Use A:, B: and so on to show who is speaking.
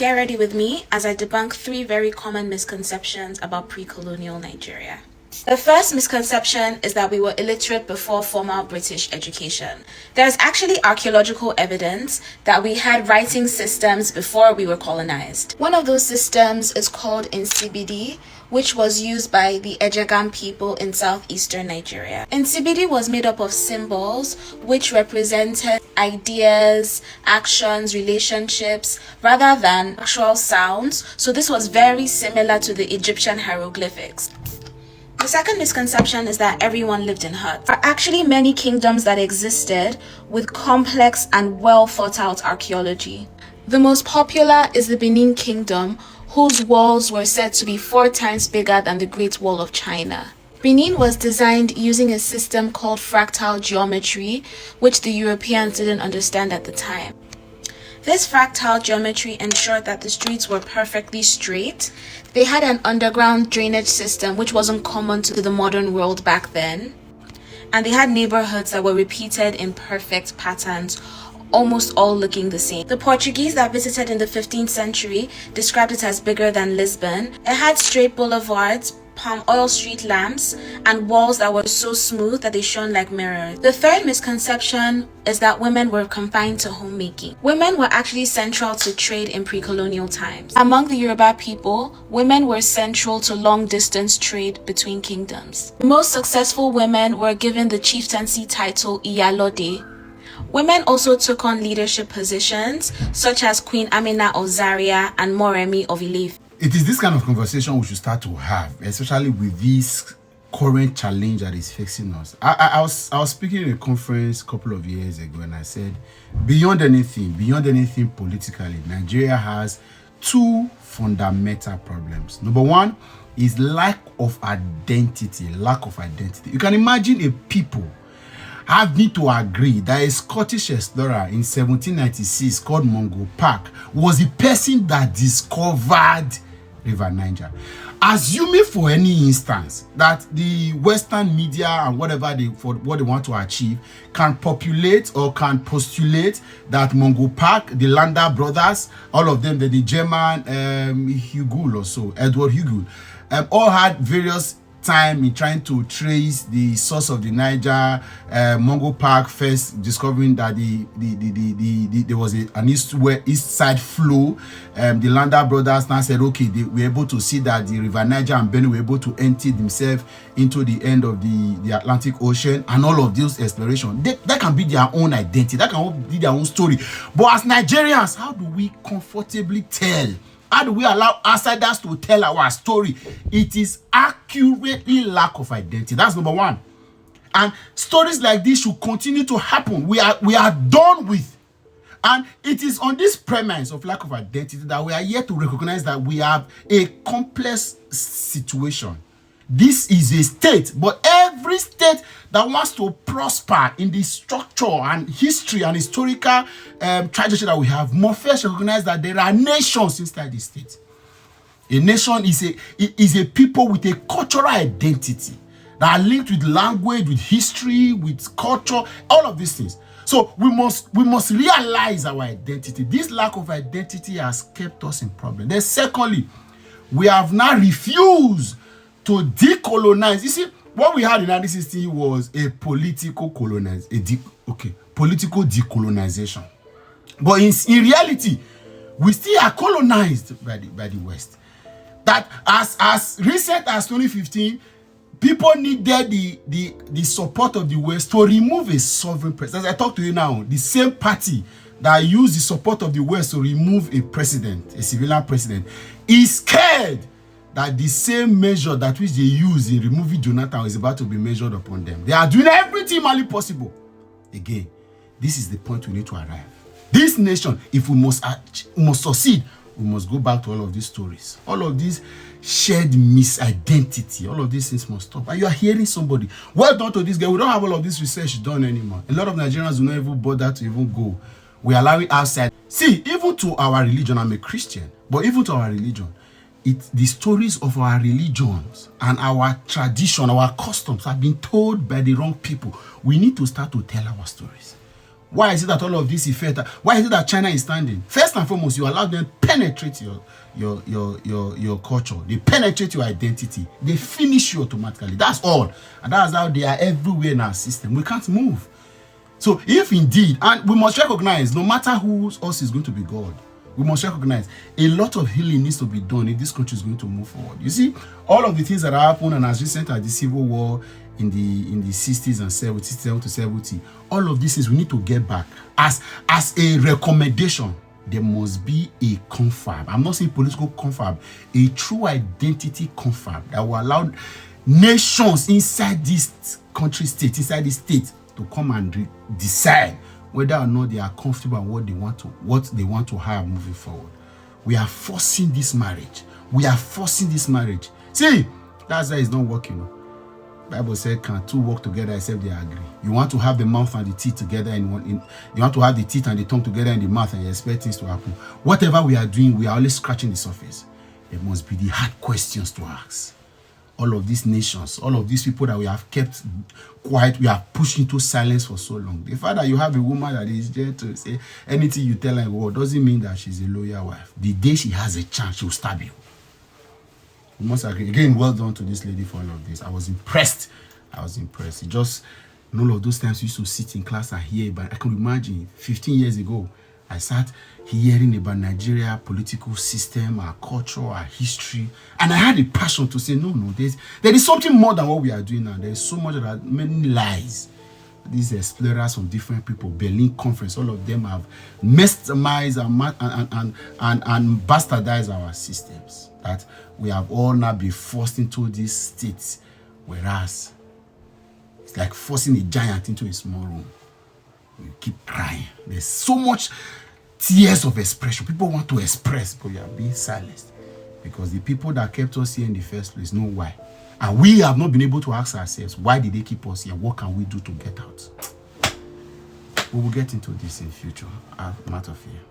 A: Get ready with me as I debunk 3 very common misconceptions about pre-colonial Nigeria. The first misconception is that we were illiterate before formal British education. There's actually archaeological evidence that we had writing systems before we were colonized. One of those systems is called Nsibidi, which was used by the Ejegam people in southeastern Nigeria. Nsibidi was made up of symbols which represented ideas, actions, relationships, rather than actual sounds. So this was very similar to the Egyptian hieroglyphics. The second misconception is that everyone lived in huts. There are actually many kingdoms that existed with complex and well thought out archaeology. The most popular is the Benin Kingdom, whose walls were said to be 4 times bigger than the Great Wall of China. Benin was designed using a system called fractal geometry, which the Europeans didn't understand at the time. This fractal geometry ensured that the streets were perfectly straight. They had an underground drainage system which wasn't common to the modern world back then. And they had neighborhoods that were repeated in perfect patterns, almost all looking the same. The Portuguese that visited in the 15th century described it as bigger than Lisbon. It had straight boulevards, palm oil street lamps, and walls that were so smooth that they shone like mirrors. The third misconception is that women were confined to homemaking. Women were actually central to trade in pre-colonial times. Among the Yoruba people, women were central to long-distance trade between kingdoms. The most successful women were given the chieftaincy title Iyalode. Women also took on leadership positions, such as Queen Amina of Zaria and Moremi of Ile-Ife.
B: It is this kind of conversation we should start to have, especially with this current challenge that is facing us. I was speaking in a conference a couple of years ago, and I said, beyond anything politically, Nigeria has 2 fundamental problems. Number 1 is lack of identity. You can imagine a people having to agree that a Scottish explorer in 1796 called Mungo Park was the person that discovered River Niger. Assuming for any instance that the Western media and whatever for what they want to achieve can populate or can postulate that Mungo Park, the Landa brothers, all of them, the German Hugel or so, Edward Hugel, all had various time in trying to trace the source of the Niger. Mungo Park first discovering that there was an east side flow. The Landa brothers now said, okay, they were able to see that the River Niger and Benue were able to empty themselves into the end of the Atlantic Ocean, and all of those exploration. That can be their own identity, that can be their own story. But as Nigerians, how do we comfortably tell? How do we allow outsiders to tell our story? It is accurately lack of identity. That's number 1. And stories like this should continue to happen. We are done with. And it is on this premise of lack of identity that we are here to recognize that we have a complex situation. This is a state, but every state that wants to prosper in the structure and history and historical trajectory that we have must first recognize that there are nations inside the state. A nation is a people with a cultural identity that are linked with language, with history, with culture, all of these things. So we must realize our identity. This lack of identity has kept us in problem. Then secondly, we have now refused to decolonize. You see, what we had in 1960 was a political political decolonization. But in reality, we still are colonized by the West. That as recent as 2015, people needed the support of the West to remove a sovereign president. As I talk to you now, the same party that used the support of the West to remove a president, a civilian president, is scared that the same measure that which they use in removing Jonathan is about to be measured upon them. They are doing everything humanly possible. Again, this is the point we need to arrive. This nation, if we must succeed, we must go back to all of these stories. All of these shared misidentity, all of these things must stop. And you are hearing somebody, well done to this guy. We don't have all of this research done anymore. A lot of Nigerians do not even bother to even go. We allow it outside. See, even to our religion, I'm a Christian, but even to our religion, the stories of our religions and our tradition, our customs have been told by the wrong people. We need to start to tell our stories. Why is it that all of this effect? Why is it that China is standing? First and foremost, you allow them penetrate your culture. They penetrate your identity. They finish you automatically. That's all. And that's how they are everywhere in our system. We can't move. So if indeed, and we must recognize, no matter who else is going to be God, we must recognize a lot of healing needs to be done if this country is going to move forward. You see, all of the things that happened, and as recent as the Civil War in the 60s and 70s, 70 to 70, all of these things we need to get back. As a recommendation, there must be a confab. I'm not saying political confab, a true identity confab that will allow nations inside this country state, inside this state, to come and decide whether or not they are comfortable and what they want to have moving forward. We are forcing this marriage. We are forcing this marriage. See, that's why it's not working. Bible said, can two work together except they agree? You want to have the mouth and the teeth together you want to have the teeth and the tongue together in the mouth, and you expect things to happen. Whatever we are doing, we are always scratching the surface. There must be the hard questions to ask. All of these nations, all of these people that we have kept quiet, we have pushed into silence for so long. The fact that you have a woman that is there to say anything you tell her doesn't mean that she's a loyal wife. The day she has a chance, she will stab you. We must agree. Again, well done to this lady for all of this. I was impressed. It just, all of those times we used to sit in class and hear, but I can imagine 15 years ago, I sat hearing about Nigeria political system, our culture, our history, and I had a passion to say, no, there is something more than what we are doing now. There is so much that many lies. These explorers from different people, Berlin Conference, all of them have mesmerized and bastardized our systems. That we have all now been forced into these states, whereas it's like forcing a giant into a small room. We keep crying. There's so much tears of expression. People want to express, but we are being silenced because the people that kept us here in the first place know why. And we have not been able to ask ourselves, why did they keep us here? What can we do to get out? We will get into this in future. Out of here.